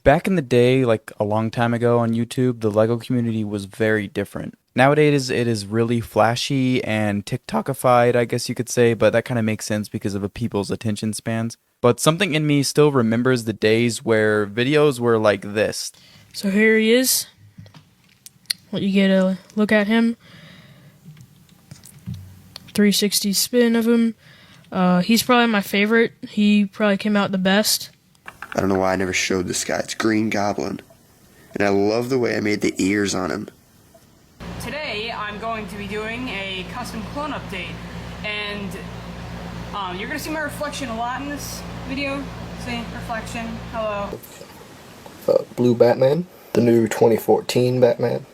Back in the day, like a long time ago on YouTube, the Lego community was very different. Nowadays, it is really flashy and TikTokified, I guess you could say, but that kind of makes sense because of the people's attention spans. But something in me still remembers the days where videos were like this. So here he is. Let you get a look at him. 360 spin of him. He's probably my favorite. He probably came out the best. I don't know why I never showed this guy. It's Green Goblin. And I love the way I made the ears on him. Today I'm going to be doing a custom clone update, and you're going to see my reflection a lot in this video. See, reflection, hello. Blue Batman, the new 2014 Batman.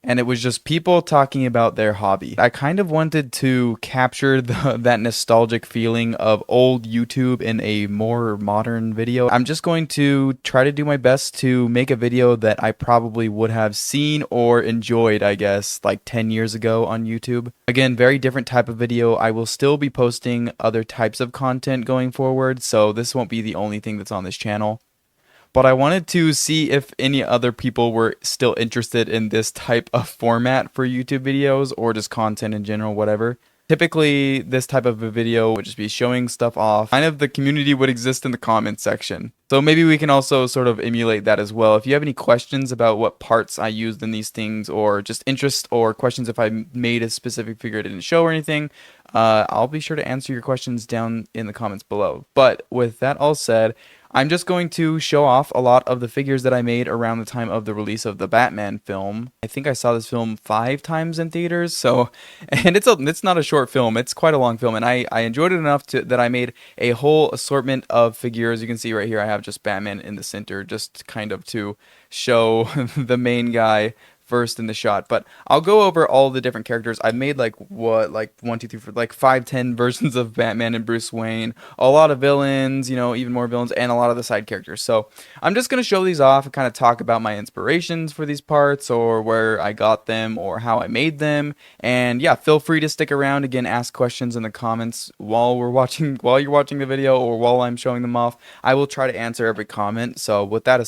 And it was just people talking about their hobby. I kind of wanted to capture that nostalgic feeling of old YouTube in a more modern video. I'm just going to try to do my best to make a video that I probably would have seen or enjoyed, I guess, like 10 years ago on YouTube. Again, very different type of video. I will still be posting other types of content going forward, so this won't be the only thing that's on this channel. But I wanted to see if any other people were still interested in this type of format for YouTube videos or just content in general, whatever. Typically, this type of a video would just be showing stuff off. Kind of the community would exist in the comments section. So maybe we can also sort of emulate that as well. If you have any questions about what parts I used in these things, or just interest or questions if I made a specific figure I didn't show or anything, I'll be sure to answer your questions down in the comments below. But with that all said, I'm just going to show off a lot of the figures that I made around the time of the release of the Batman film. I think I saw this film 5 times in theaters, so, and it's not a short film, it's quite a long film, and I enjoyed it enough that I made a whole assortment of figures. You can see right here I have just Batman in the center, just kind of to show the main guy first in the shot. But I'll go over all the different characters. I've made like 1, 2, 3, 4, like 5, 10 versions of Batman and Bruce Wayne, a lot of villains, you know, even more villains, and a lot of the side characters. So I'm just going to show these off and kind of talk about my inspirations for these parts, or where I got them, or how I made them. And yeah, feel free to stick around. Again, ask questions in the comments while you're watching the video, or while I'm showing them off. I will try to answer every comment. So with that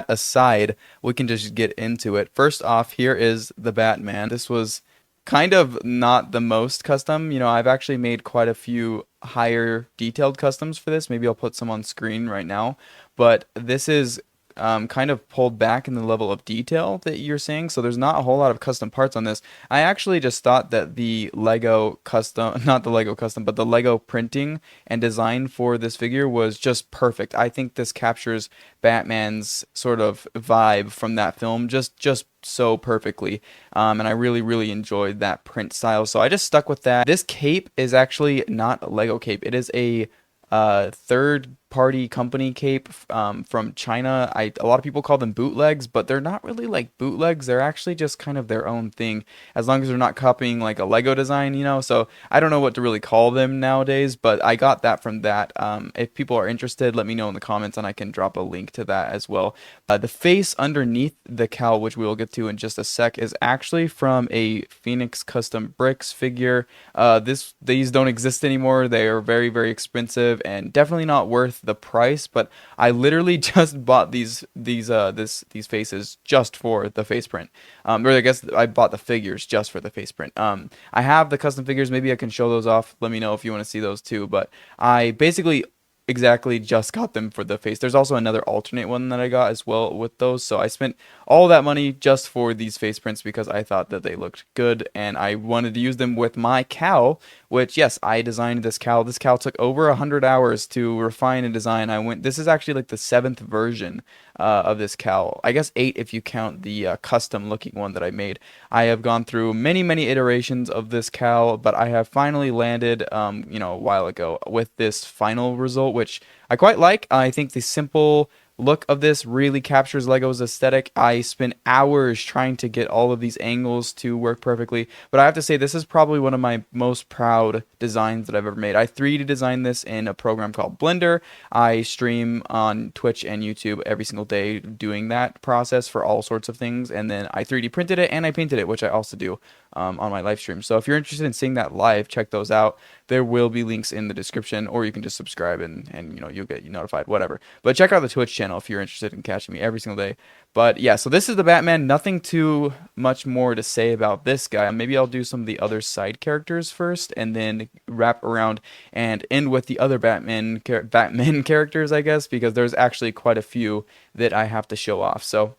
aside, we can just get into it. First off, here is the Batman. This was kind of not the most custom. You know, I've actually made quite a few higher detailed customs for this. Maybe I'll put some on screen right now. But this is kind of pulled back in the level of detail that you're seeing, so there's not a whole lot of custom parts on this. I actually just thought that the Lego custom, not the Lego custom, but the Lego printing and design for this figure was just perfect. I think this captures Batman's sort of vibe from that film just so perfectly, and I really enjoyed that print style, so I just stuck with that. This cape is actually not a Lego cape. It is a third party company cape from China. A lot of people call them bootlegs, but they're not really like bootlegs. They're actually just kind of their own thing, as long as they're not copying like a Lego design, you know. So I don't know what to really call them nowadays, but I got that from that. If people are interested, let me know in the comments and I can drop a link to that as well. The face underneath the cowl, which we will get to in just a sec, is actually from a Phoenix Custom Bricks figure. These don't exist anymore. They are very expensive and definitely not worth the price, but I literally just bought these faces just for the face print. Or I guess I bought the figures just for the face print. I have the custom figures. Maybe I can show those off. Let me know if you want to see those too. But I basically exactly just got them for the face. There's also another alternate one that I got as well with those, so I spent all that money just for these face prints because I thought that they looked good and I wanted to use them with my cowl, which, yes, I designed this cowl. This cowl took over 100 hours to refine and design. This is actually like the 7th version of this cowl. I guess 8 if you count the custom looking one that I made. I have gone through many iterations of this cowl, but I have finally landed, you know, a while ago with this final result, which I quite like. I think the simple look of this really captures Lego's aesthetic. I spent hours trying to get all of these angles to work perfectly, but I have to say this is probably one of my most proud designs that I've ever made. I 3D designed this in a program called Blender. I stream on Twitch and YouTube every single day doing that process for all sorts of things, and then I 3D printed it and I painted it, which I also do on my live stream. So if you're interested in seeing that live, check those out. There will be links in the description, or you can just subscribe and you know, you'll get notified, whatever. But check out the Twitch channel. channel if you're interested in catching me every single day. But yeah, so this is the Batman. Nothing too much more to say about this guy. Maybe I'll do some of the other side characters first, and then wrap around and end with the other Batman characters, I guess, because there's actually quite a few that I have to show off. So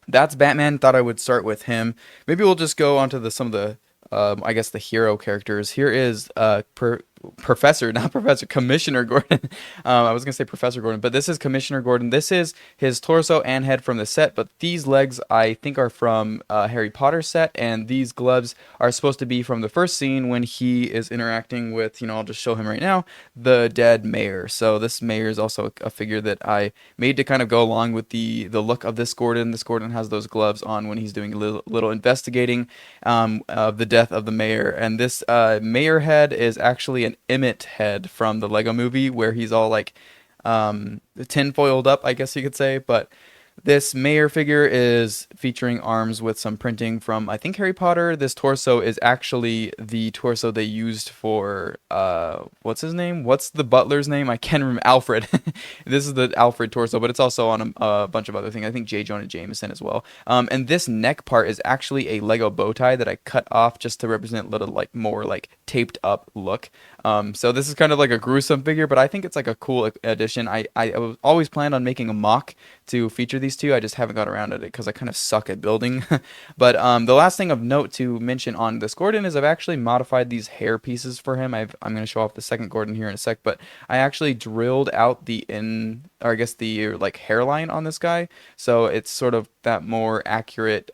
that's Batman. Thought I would start with him. Maybe we'll just go on to some of the, I guess, the hero characters. Here is Commissioner Gordon. I was going to say Professor Gordon, but this is Commissioner Gordon. This is his torso and head from the set, but these legs I think are from Harry Potter set, and these gloves are supposed to be from the first scene when he is interacting with, I'll just show him right now, the dead mayor. So this mayor is also a figure that I made to kind of go along with the look of this Gordon. This Gordon has those gloves on when he's doing a little investigating of the death of the mayor, and this mayor head is actually an Emmett head from the Lego movie, where he's all like tinfoiled up, I guess you could say. But this mayor figure is featuring arms with some printing from, I think, Harry Potter. This torso is actually the torso they used for, what's his name? What's the butler's name? I can't remember. Alfred. This is the Alfred torso, but it's also on a bunch of other things. I think J. Jonah Jameson as well. And this neck part is actually a Lego bow tie that I cut off just to represent a little more taped up look. So this is kind of like a gruesome figure, but I think it's like a cool addition. I always planned on making a mock to feature these two. I just haven't got around to it because I kind of suck at building. But the last thing of note to mention on this Gordon is I've actually modified these hair pieces for him. I'm going to show off the second Gordon here in a sec, but I actually drilled out the hairline on this guy, so it's sort of that more accurate,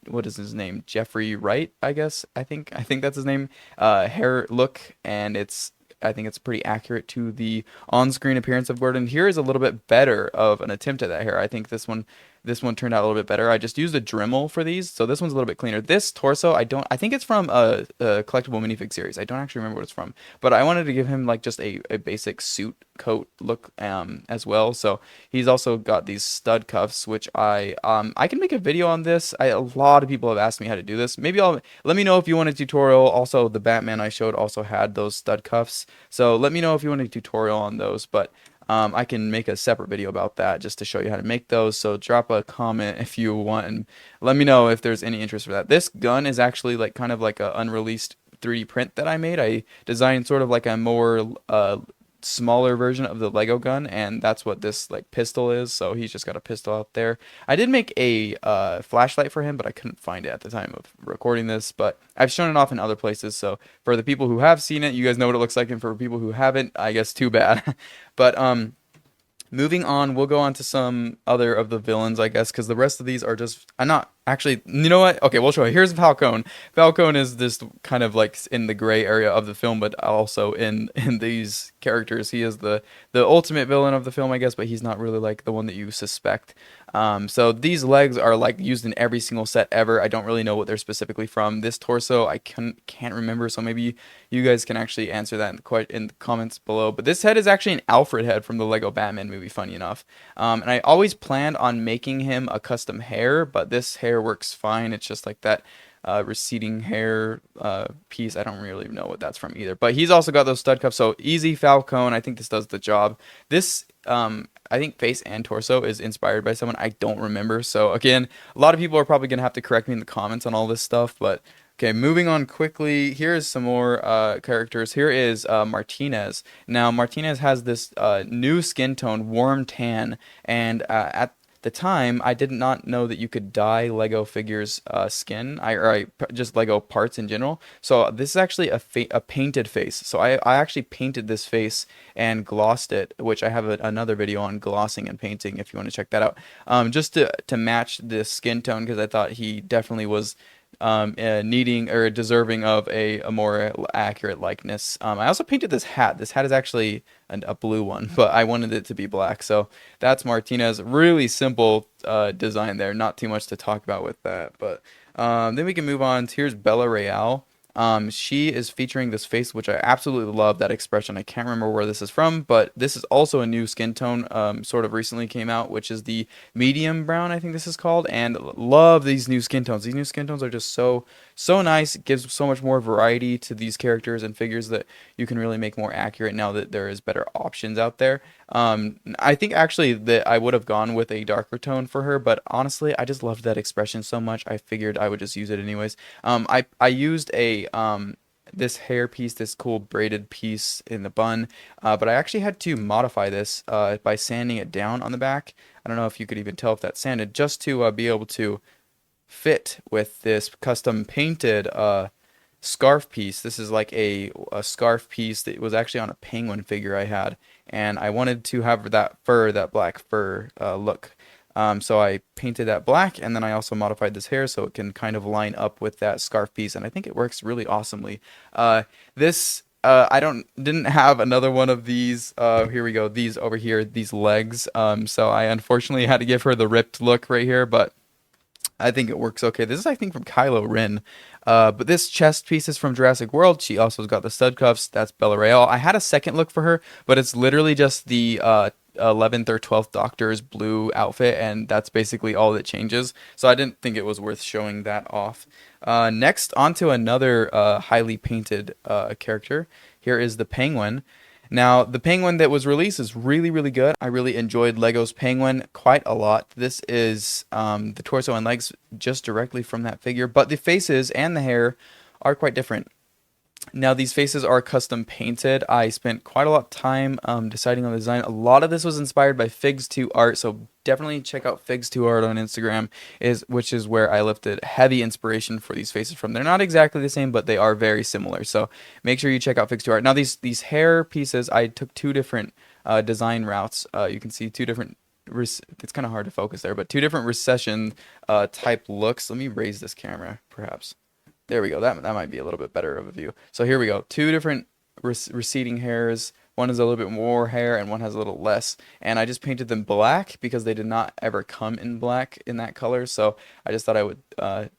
what is his name, Jeffrey Wright, I guess, I think that's his name, hair look, and I think it's pretty accurate to the on-screen appearance of Gordon. Here is a little bit better of an attempt at that hair. I think this one turned out a little bit better. I just used a Dremel for these, so this one's a little bit cleaner. This torso, I think it's from a collectible minifig series. I don't actually remember what it's from, but I wanted to give him just a basic suit coat look as well. So he's also got these stud cuffs, which I can make a video on this. A lot of people have asked me how to do this. Maybe let me know if you want a tutorial. Also, the Batman I showed also had those stud cuffs, so let me know if you want a tutorial on those. But I can make a separate video about that just to show you how to make those. So drop a comment if you want and let me know if there's any interest for that. This gun is actually kind of like a unreleased 3D print that I made. I designed sort of like a more smaller version of the Lego gun, and that's what this pistol is. So he's just got a pistol out there. I did make a flashlight for him, but I couldn't find it at the time of recording this, but I've shown it off in other places. So for the people who have seen it, you guys know what it looks like, and for people who haven't, I guess too bad. But moving on, we'll go on to some other of the villains, I guess, because the rest of these are just, I'm not actually, you know what? Okay, we'll show you. Here's Falcone. Falcone is this kind of in the gray area of the film, but also in these characters. He is the ultimate villain of the film, I guess, but he's not really the one that you suspect. So these legs are used in every single set ever. I don't really know what they're specifically from. This torso, I can't remember, so maybe you guys can actually answer that in the comments below. But this head is actually an Alfred head from the Lego Batman movie, funny enough. And I always planned on making him a custom hair, but this hair works fine. It's just that receding hair piece. I don't really know what that's from either, but he's also got those stud cuffs. So easy Falcone. I think this does the job. This I think face and torso is inspired by someone. I don't remember, so again, a lot of people are probably gonna have to correct me in the comments on all this stuff. But okay, moving on quickly, here's some more characters. Here is Martinez. Now Martinez has this new skin tone, warm tan, and at the time, I did not know that you could dye Lego figures skin, just Lego parts in general. So this is actually a painted face. So I actually painted this face and glossed it, which I have another video on glossing and painting if you want to check that out. Just to match this skin tone, because I thought he definitely was needing or deserving of a more accurate likeness. I also painted this hat. This hat is actually a blue one, but I wanted it to be black. So that's Martinez. Really simple design there. Not too much to talk about with that. But then we can move on. Here's Bella Real. She is featuring this face, which I absolutely love, that expression. I can't remember where this is from, but this is also a new skin tone, sort of recently came out, which is the medium brown, I think this is called, and love these new skin tones. These new skin tones are just so nice. It gives so much more variety to these characters and figures that you can really make more accurate now that there is better options out there. I think actually that I would have gone with a darker tone for her, but honestly, I just loved that expression so much. I figured I would just use it anyways. I used a this hair piece, this cool braided piece in the bun, but I actually had to modify this by sanding it down on the back. I don't know if you could even tell if that's sanded, just to be able to fit with this custom painted scarf piece. This is like a scarf piece that was actually on a penguin figure I had, and I wanted to have that fur, that black fur look. So I painted that black, and then I also modified this hair so it can kind of line up with that scarf piece, and I think it works really awesomely. This I didn't have another one of these. Here we go. These over here, these legs. So I unfortunately had to give her the ripped look right here, but I think it works okay. This is, I think, from Kylo Ren. But this chest piece is from Jurassic World. She also has got the stud cuffs. That's Bella Real. I had a second look for her, but it's literally just the 11th or 12th Doctor's blue outfit, and that's basically all that changes. So I didn't think it was worth showing that off. Next, onto another highly painted character. Here is the Penguin. Now, the Penguin that was released is really, really good. I really enjoyed Lego's Penguin quite a lot. This is the torso and legs just directly from that figure, but the faces and the hair are quite different. Now, these faces are custom painted. I spent quite a lot of time deciding on the design. A lot of this was inspired by Figs 2 Art, so definitely check out Figs 2 Art on Instagram, which is where I lifted heavy inspiration for these faces from. They're not exactly the same, but they are very similar, so make sure you check out Figs 2 Art. Now, these hair pieces, I took two different design routes. You can see two different, it's kind of hard to focus there, but two different recession type looks. Let me raise this camera, perhaps. There we go. That might be a little bit better of a view. So here we go. Two different receding hairs. One is a little bit more hair and one has a little less. And I just painted them black because they did not ever come in black in that color. So I just thought I would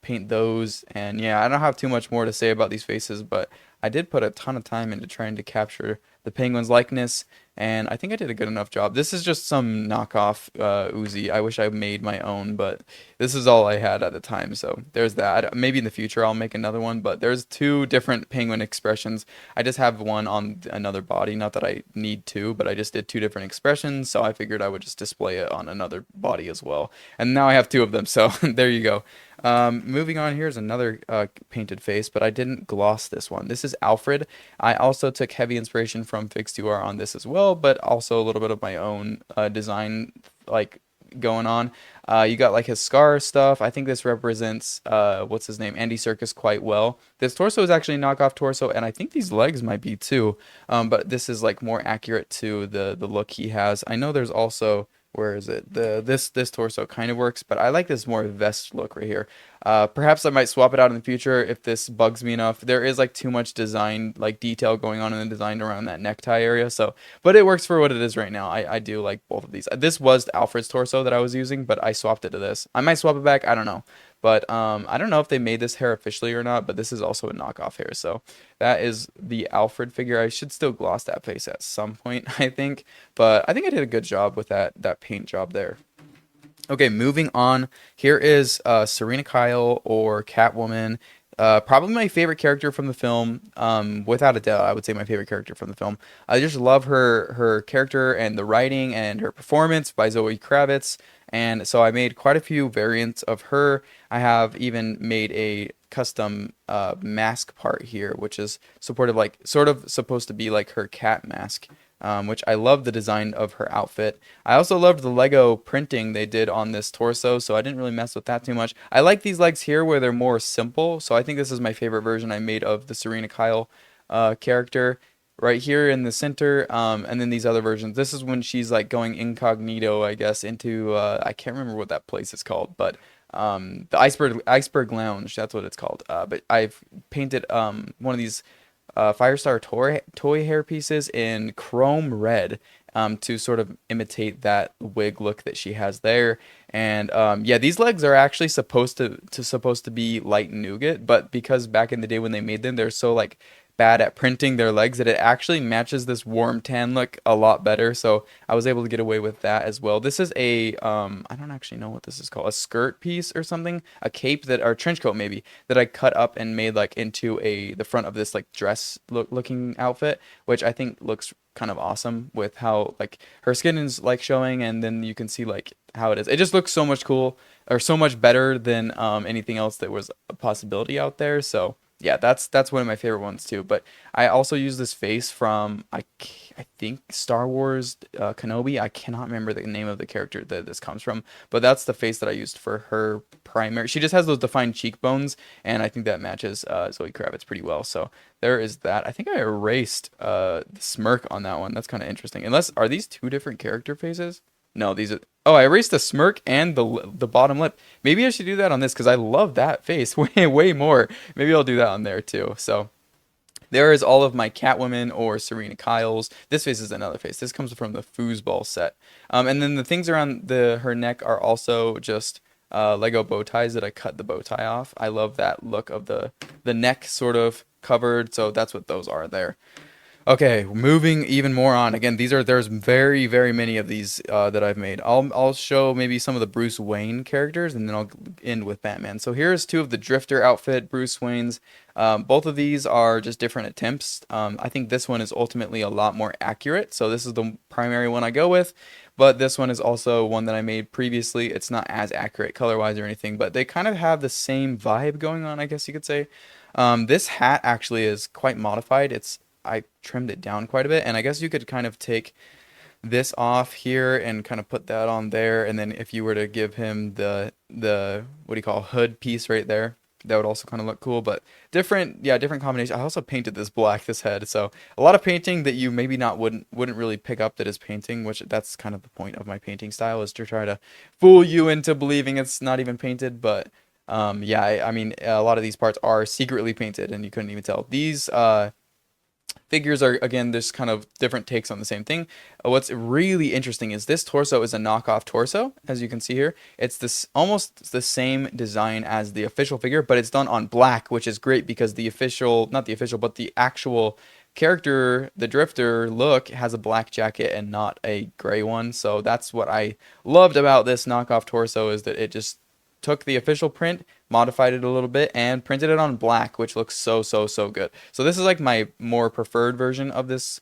paint those. And yeah, I don't have too much more to say about these faces, but I did put a ton of time into trying to capture the penguin's likeness, and I think I did a good enough job. This is just some knockoff Uzi. I wish I made my own, but this is all I had at the time, so there's that. Maybe in the future I'll make another one, but there's two different penguin expressions. I just have one on another body, not that I need to, but I just did two different expressions, so I figured I would just display it on another body as well. And now I have two of them, so there you go. Moving on, here's another painted face, but I didn't gloss this one. This is Alfred. I also took heavy inspiration from Fix 2R on this as well, but also a little bit of my own design like going on. You got like his scar stuff. I think this represents what's his name, Andy Serkis, quite well. This torso is actually a knockoff torso, and I think these legs might be too, but this is like more accurate to the look he has. I know there's also, where is it? This torso kind of works, but I like this more vest look right here. Perhaps I might swap it out in the future if this bugs me enough. There is like too much design, like detail going on in the design around that necktie area. So, but it works for what it is right now. I do like both of these. This was Alfred's torso that I was using, but I swapped it to this. I might swap it back. I don't know. But I don't know if they made this hair officially or not, but this is also a knockoff hair. So that is the Alfred figure. I should still gloss that face at some point, I think. But I think I did a good job with that paint job there. Okay, moving on. Here is Serena Kyle, or Catwoman. Probably my favorite character from the film. Without a doubt, I would say my favorite character from the film. I just love her character and the writing and her performance by Zoe Kravitz. And so I made quite a few variants of her. I have even made a custom mask part here, which is sort of supposed to be like her cat mask, which I love the design of her outfit. I also loved the Lego printing they did on this torso, so I didn't really mess with that too much. I like these legs here where they're more simple, so I think this is my favorite version I made of the Serena Kyle character. Right here in the center, and then these other versions. This is when she's like going incognito, I guess, into I can't remember what that place is called, but the iceberg lounge, that's what it's called. But I've painted one of these Firestar toy hair pieces in chrome red to sort of imitate that wig look that she has there. And yeah, these legs are actually supposed to be light nougat, but because back in the day when they made them, they're so like bad at printing their legs that it actually matches this warm tan look a lot better. So I was able to get away with that as well. This is a I don't actually know what this is called, a skirt piece or something, a cape or trench coat maybe, that I cut up and made like into the front of this like dress looking outfit, which I think looks kind of awesome with how like her skin is like showing, and then you can see like how it is. It just looks so much cool, or so much better than anything else that was a possibility out there. So yeah, that's one of my favorite ones too. But I also use this face from I think Star Wars Kenobi. I cannot remember the name of the character that this comes from, but that's the face that I used for her primary. She just has those defined cheekbones, and I think that matches Zoe Kravitz pretty well. So there is that. I think I erased the smirk on that one. That's kind of interesting. Unless, are these two different character faces? No, these are. Oh, I erased the smirk and the bottom lip. Maybe I should do that on this because I love that face way more. Maybe I'll do that on there too. So there is all of my Catwoman or Serena Kyles. This face is another face. This comes from the foosball set. And then the things around her neck are also just Lego bow ties that I cut the bow tie off. I love that look of the neck sort of covered. So that's what those are there. Okay, moving even more on. Again, there's very many of these that I've made. I'll show maybe some of the Bruce Wayne characters, and then I'll end with Batman. So here's two of the Drifter outfit Bruce Waynes. Both of these are just different attempts. I think this one is ultimately a lot more accurate. So this is the primary one I go with, but this one is also one that I made previously. It's not as accurate color-wise or anything, but they kind of have the same vibe going on, I guess you could say. This hat actually is quite modified. I trimmed it down quite a bit, and I guess you could kind of take this off here and kind of put that on there, and then if you were to give him the what do you call, hood piece right there, that would also kind of look cool. But different combination. I also painted this black, this head, so a lot of painting that you maybe wouldn't really pick up that is painting, which that's kind of the point of my painting style, is to try to fool you into believing it's not even painted. But yeah, I mean, a lot of these parts are secretly painted and you couldn't even tell. These figures are, again, there's kind of different takes on the same thing. What's really interesting is this torso is a knockoff torso, as you can see here. It's this almost the same design as the official figure, but it's done on black, which is great because the actual character, the Drifter look, has a black jacket and not a gray one. So that's what I loved about this knockoff torso, is that it just took the official print, modified it a little bit, and printed it on black, which looks so good. So this is like my more preferred version of this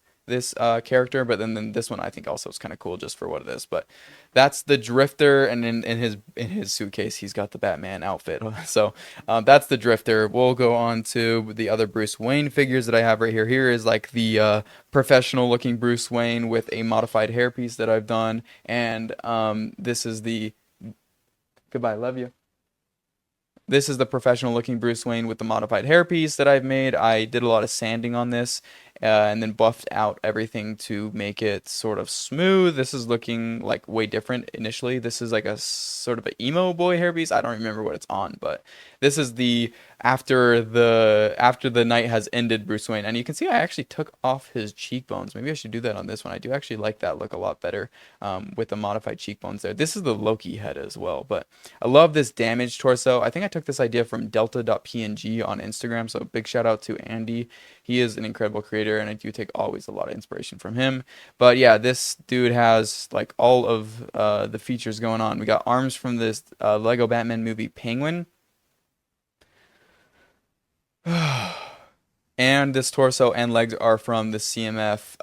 character, but then this one I think also is kind of cool just for what it is. But that's the Drifter, and in his suitcase he's got the Batman outfit. So that's the Drifter. We'll go on to the other Bruce Wayne figures that I have right here. Here is like the professional looking Bruce Wayne with a modified hairpiece that I've done, and this is the goodbye, love you. This is the professional looking Bruce Wayne with the modified hairpiece that I've made. I did a lot of sanding on this and then buffed out everything to make it sort of smooth. This is looking like way different initially. This is like a sort of an emo boy hairpiece. I don't remember what it's on, but this is the after the night has ended Bruce Wayne. And you can see I actually took off his cheekbones. Maybe I should do that on this one. I do actually like that look a lot better with the modified cheekbones there. This is the Loki head as well, but I love this damaged torso. I think I took this idea from delta.png on Instagram, so big shout out to Andy. He is an incredible creator, and I do take always a lot of inspiration from him. But yeah, this dude has like all of the features going on. We got arms from this Lego Batman movie Penguin. And this torso and legs are from the CMF,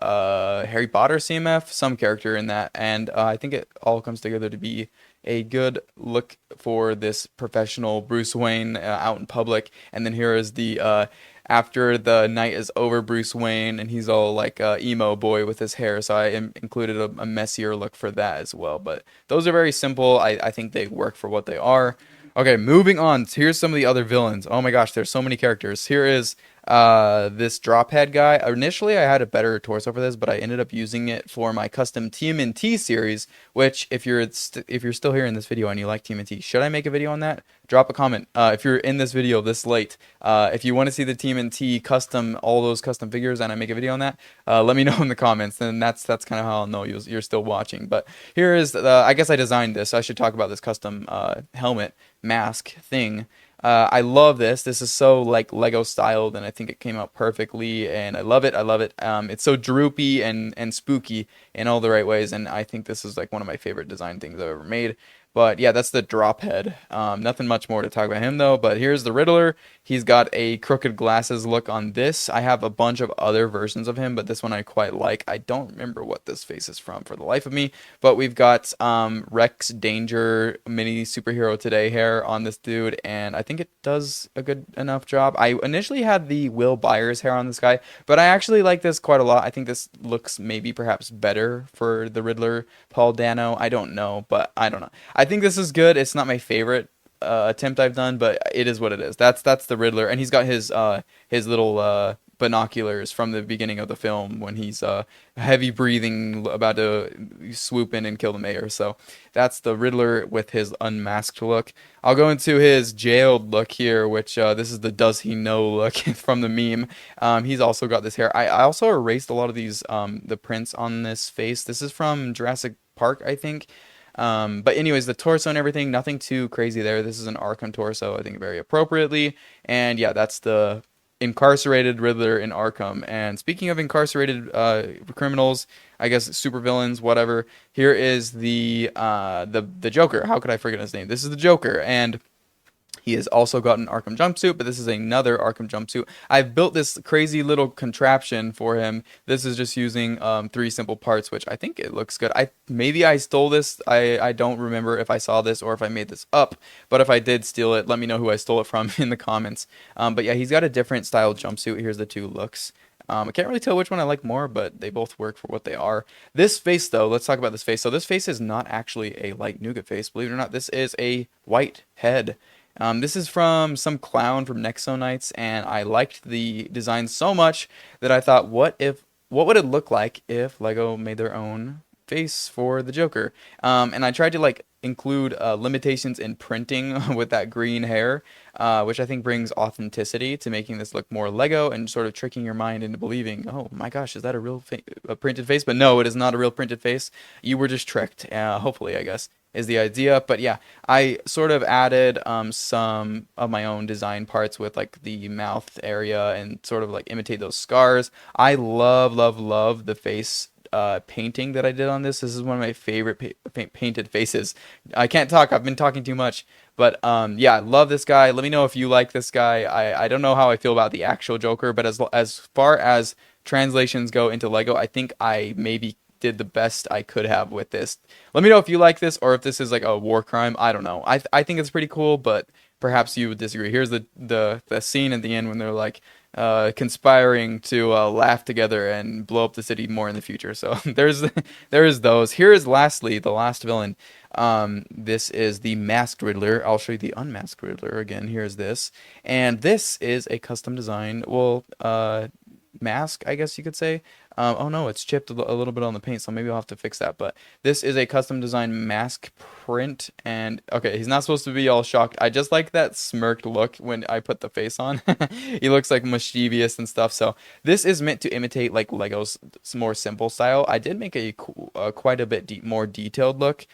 Harry Potter CMF, some character in that. And I think it all comes together to be a good look for this professional Bruce Wayne out in public. And then here is the after the night is over Bruce Wayne, and he's all like emo boy with his hair. So I included a messier look for that as well. But those are very simple. I think they work for what they are. Okay, moving on. Here's some of the other villains. Oh my gosh, there's so many characters. Here is this drophead guy. Initially, I had a better torso for this, but I ended up using it for my custom TMNT series, which if you're still here in this video and you like TMNT, should I make a video on that? Drop a comment. If you're in this video this late, if you want to see the TMNT custom, all those custom figures, and I make a video on that, let me know in the comments. Then that's kind of how I'll know you're still watching. But here is, I guess I designed this. I should talk about this custom helmet mask thing. I love this. This is so like Lego styled, and I think it came out perfectly, and I love it. I love it. It's so droopy and spooky in all the right ways, and I think this is like one of my favorite design things I've ever made. But yeah, that's the drophead. Nothing much more to talk about him though. But here's the Riddler. He's got a crooked glasses look on this. I have a bunch of other versions of him, but this one I quite like. I don't remember what this face is from for the life of me. But we've got Rex Danger mini superhero today hair on this dude, and I think it does a good enough job. I initially had the Will Byers hair on this guy, but I actually like this quite a lot. I think this looks maybe perhaps better for the Riddler Paul Dano. I don't know, but I don't know. I think this is good. It's not my favorite attempt I've done, but it is what it is. That's the Riddler, and he's got his little binoculars from the beginning of the film when he's heavy breathing, about to swoop in and kill the mayor. So that's the Riddler with his unmasked look. I'll go into his jailed look here, which this is the does he know look from the meme. He's also got this hair. I also erased a lot of these the prints on this face. This is from Jurassic Park, I think. But anyways, the torso and everything, nothing too crazy there. This is an Arkham torso, I think very appropriately. And yeah, that's the incarcerated Riddler in Arkham. And speaking of incarcerated criminals, I guess supervillains, whatever, here is the Joker. How could I forget his name? This is the Joker, and he has also got an Arkham jumpsuit, but this is another Arkham jumpsuit. I've built this crazy little contraption for him. This is just using 3 simple parts, which I think it looks good. Maybe I stole this. I don't remember if I saw this or if I made this up, but if I did steal it, let me know who I stole it from in the comments. But yeah, he's got a different style jumpsuit. Here's the 2 looks. I can't really tell which one I like more, but they both work for what they are. This face, though, let's talk about this face. So this face is not actually a light nougat face. Believe it or not, this is a white head. This is from some clown from Nexo Nights, and I liked the design so much that I thought, what would it look like if Lego made their own face for the Joker? And I tried to like include limitations in printing with that green hair, which I think brings authenticity to making this look more Lego and sort of tricking your mind into believing, oh my gosh, is that a real a printed face? But no, it is not a real printed face. You were just tricked, hopefully, I guess, is the idea. But yeah, I sort of added some of my own design parts with like the mouth area and sort of like imitate those scars. I love the face painting that I did on this. This is one of my favorite painted faces. I can't talk, I've been talking too much, but yeah, I love this guy. Let me know if you like this guy. I don't know how I feel about the actual Joker, but as far as translations go into Lego, I think I maybe did the best I could have with this. Let me know if you like this or if this is like a war crime. I don't know. I think it's pretty cool, but perhaps you would disagree. Here's the scene at the end when they're like conspiring to laugh together and blow up the city more in the future. So there's those. Here is lastly the last villain. This is the masked Riddler. I'll show you the unmasked Riddler again. Here's this, and this is a custom design. Well, mask, I guess you could say. Oh no, it's chipped a little bit on the paint, so maybe I'll have to fix that. But this is a custom design mask print, and okay, he's not supposed to be all shocked. I just like that smirked look when I put the face on. He looks like mischievous and stuff. So this is meant to imitate like Lego's more simple style. I did make a quite a bit more detailed look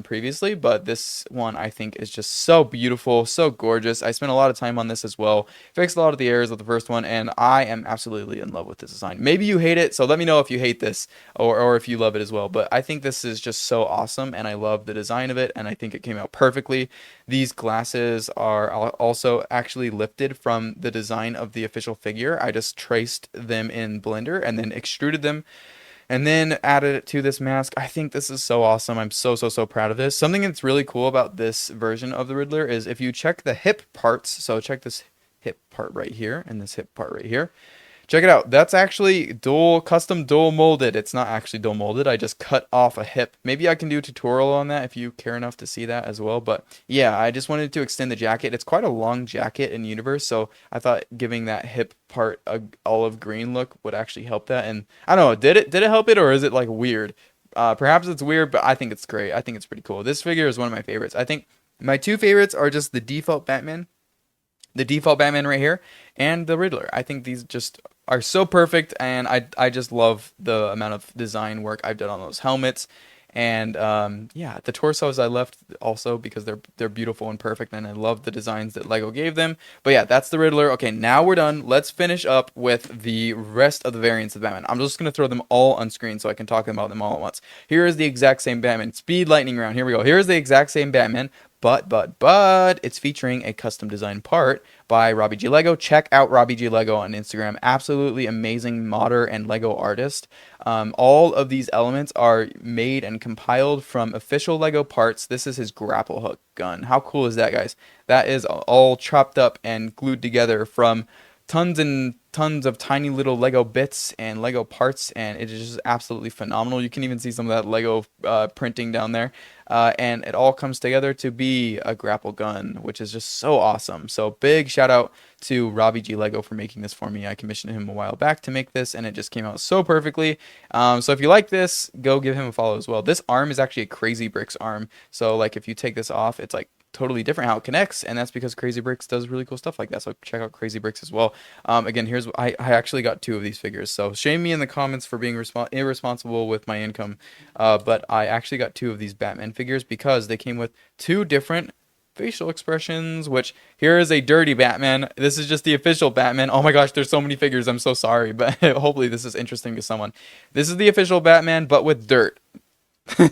previously, but this one I think is just so beautiful, so gorgeous. I spent a lot of time on this as well, fixed a lot of the errors of the first one, and I am absolutely in love with this design. Maybe you hate it, so let me know if you hate this or if you love it as well. But I think this is just so awesome, and I love the design of it, and I think it came out perfectly. These glasses are also actually lifted from the design of the official figure. I just traced them in Blender and then extruded them and then added it to this mask. I think this is so awesome. I'm so proud of this. Something that's really cool about this version of the Riddler is if you check the hip parts, so check this hip part right here and this hip part right here. Check it out. That's actually custom dual molded. It's not actually dual molded. I just cut off a hip. Maybe I can do a tutorial on that if you care enough to see that as well. But yeah, I just wanted to extend the jacket. It's quite a long jacket in universe, so I thought giving that hip part a olive green look would actually help that. And I don't know, did it help it, or is it like weird? Perhaps it's weird, but I think it's great. I think it's pretty cool. This figure is one of my favorites. I think my 2 favorites are just the default Batman right here, and the Riddler. I think these just are so perfect, and I just love the amount of design work I've done on those helmets. And yeah, the torsos I left also because they're beautiful and perfect, and I love the designs that Lego gave them. But yeah, that's the Riddler. Okay, now we're done. Let's finish up with the rest of the variants of Batman. I'm just gonna throw them all on screen so I can talk about them all at once. Here is the exact same Batman. Speed lightning round. Here we go. Here is the exact same Batman. But it's featuring a custom design part by Robbie G Lego. Check out Robbie G Lego on Instagram. Absolutely amazing modder and Lego artist. All of these elements are made and compiled from official Lego parts. This is his grapple hook gun. How cool is that, guys? That is all chopped up and glued together from tons and tons of tiny little Lego bits and Lego parts, and it is just absolutely phenomenal. You can even see some of that Lego printing down there, and it all comes together to be a grapple gun, which is just so awesome. So big shout out to Robbie G Lego for making this for me. I commissioned him a while back to make this, and it just came out so perfectly. So if you like this, go give him a follow as well. This arm is actually a Crazy Bricks arm, so like if you take this off, it's like totally different how it connects, and that's because Crazy Bricks does really cool stuff like that. So check out Crazy Bricks as well. Again, here's I actually got 2 of these figures, so shame me in the comments for being irresponsible with my income, but I actually got 2 of these Batman figures because they came with 2 different facial expressions. Which, here is a dirty Batman. This is just the official Batman. Oh my gosh, there's so many figures, I'm so sorry, but hopefully this is interesting to someone. This is the official Batman but with dirt.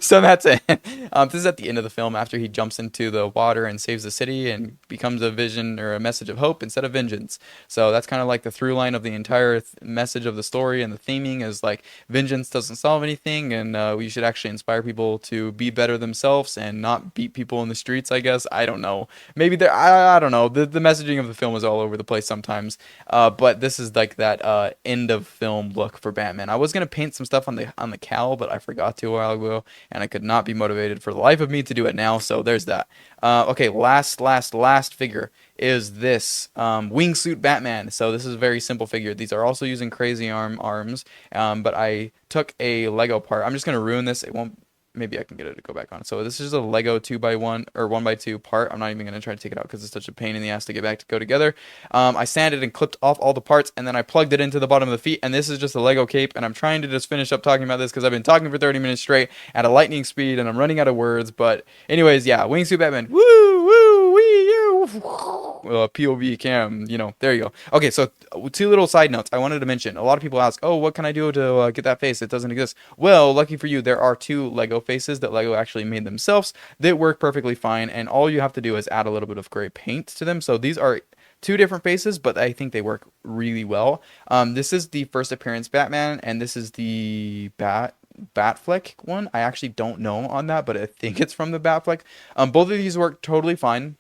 So that's it. This is at the end of the film after he jumps into the water and saves the city and becomes a vision or a message of hope instead of vengeance. So that's kind of like the through line of the entire message of the story, and the theming is like vengeance doesn't solve anything, and we should actually inspire people to be better themselves and not beat people in the streets, I guess. I don't know. Maybe I don't know. The messaging of the film is all over the place sometimes, but this is like that end of film look for Batman. I was going to paint some stuff on the cowl, but I forgot to a while ago, and I could not be motivated for the life of me to do it now, so there's that. Okay, last figure is this wingsuit Batman. So this is a very simple figure. These are also using crazy arms, but I took a Lego part. I'm just going to ruin this. It won't. Maybe I can get it to go back on. So this is a Lego 2x1 or 1x2 part. I'm not even going to try to take it out because it's such a pain in the ass to get back to go together. I sanded and clipped off all the parts, and then I plugged it into the bottom of the feet, and this is just a Lego cape, and I'm trying to just finish up talking about this because I've been talking for 30 minutes straight at a lightning speed, and I'm running out of words. But anyways, yeah, wingsuit Batman. Woo, woo, wee, you. POV cam, there you go. Okay, so 2 little side notes I wanted to mention. A lot of people ask, oh, what can I do to get that face? It doesn't exist. Well, lucky for you, there are 2 Lego faces that Lego actually made themselves that work perfectly fine, and all you have to do is add a little bit of gray paint to them. So these are 2 different faces, but I think they work really well. This is the first appearance Batman, and this is the Batfleck one. I actually don't know on that, but I think it's from the Batfleck. Both of these work totally fine.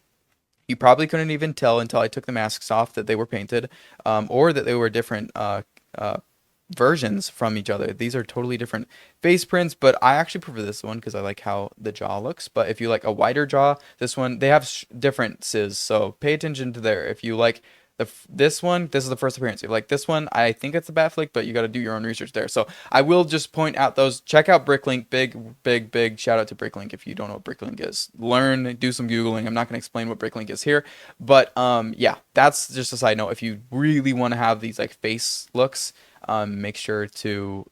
You probably couldn't even tell until I took the masks off that they were painted, or that they were different versions from each other. These are totally different face prints, but I actually prefer this one because I like how the jaw looks. But if you like a wider jaw, this one, they have differences, so pay attention to there. If you like this one, this is the first appearance. If you like this one, I think it's a Batflick, but you got to do your own research there. So I will just point out those. Check out Bricklink. Big shout out to Bricklink. If you don't know what Bricklink is, do some Googling. I'm not going to explain what Bricklink is here, but yeah, that's just a side note. If you really want to have these like face looks, make sure to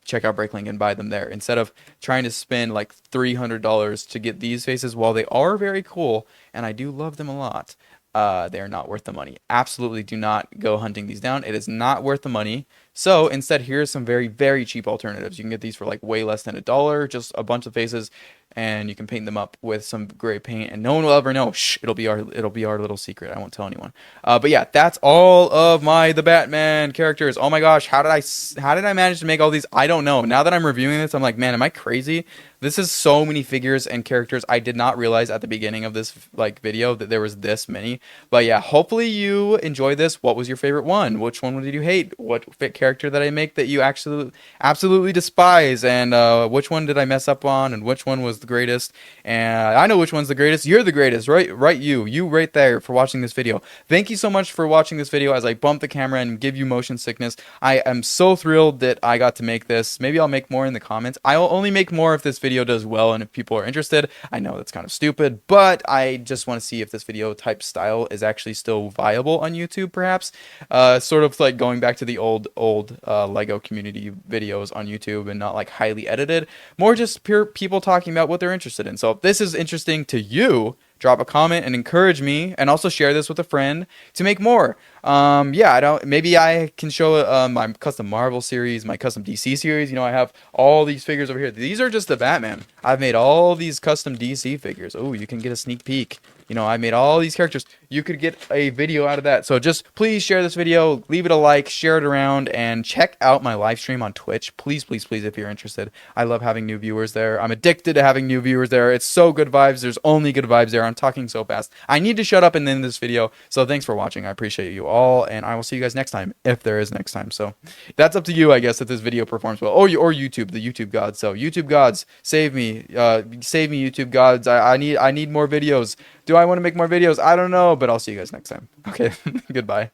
check out Bricklink and buy them there instead of trying to spend like $300 to get these faces. While they are very cool and I do love them a lot, they are not worth the money. Absolutely do not go hunting these down. It is not worth the money. So instead, here's some very, very cheap alternatives. You can get these for like way less than $1, just a bunch of faces, and you can paint them up with some gray paint, and no one will ever know. Shh, it'll be our little secret. I won't tell anyone. But yeah, that's all of the Batman characters. Oh my gosh, how did I manage to make all these? I don't know. Now that I'm reviewing this, I'm like, man, am I crazy? This is so many figures and characters. I did not realize at the beginning of this video that there was this many. But yeah, hopefully you enjoy this. What was your favorite one? Which one did you hate? What character that I make that you absolutely despise? And which one did I mess up on? And which one was the greatest? And I know which one's the greatest. You're the greatest, right? You right there for watching this video. Thank you so much for watching this video as I bump the camera and give you motion sickness. I am so thrilled that I got to make this. Maybe I'll make more in the comments. I'll only make more if this video does well and if people are interested. I know that's kind of stupid, but I just want to see if this video type style is actually still viable on YouTube, perhaps. Sort of like going back to the old old Lego community videos on YouTube and not like highly edited. More just pure people talking about what they're interested in. So if this is interesting to you, drop a comment and encourage me, and also share this with a friend to make more. Yeah, maybe I can show my custom Marvel series, my custom DC series. You know, I have all these figures over here. These are just the Batman. I've made all these custom DC figures. Oh, you can get a sneak peek. You know, I made all these characters. You could get a video out of that. So just please share this video, leave it a like, share it around, and check out my live stream on Twitch. Please, please, please, if you're interested. I love having new viewers there. I'm addicted to having new viewers there. It's so good vibes. There's only good vibes there. I'm talking so fast. I need to shut up and end this video. So thanks for watching. I appreciate you all, and I will see you guys next time, if there is next time. So that's up to you, I guess, if this video performs well. Or YouTube, the YouTube gods. So YouTube gods, save me. Save me, YouTube gods. I need more videos. Do I want to make more videos? I don't know, but I'll see you guys next time. Okay, goodbye.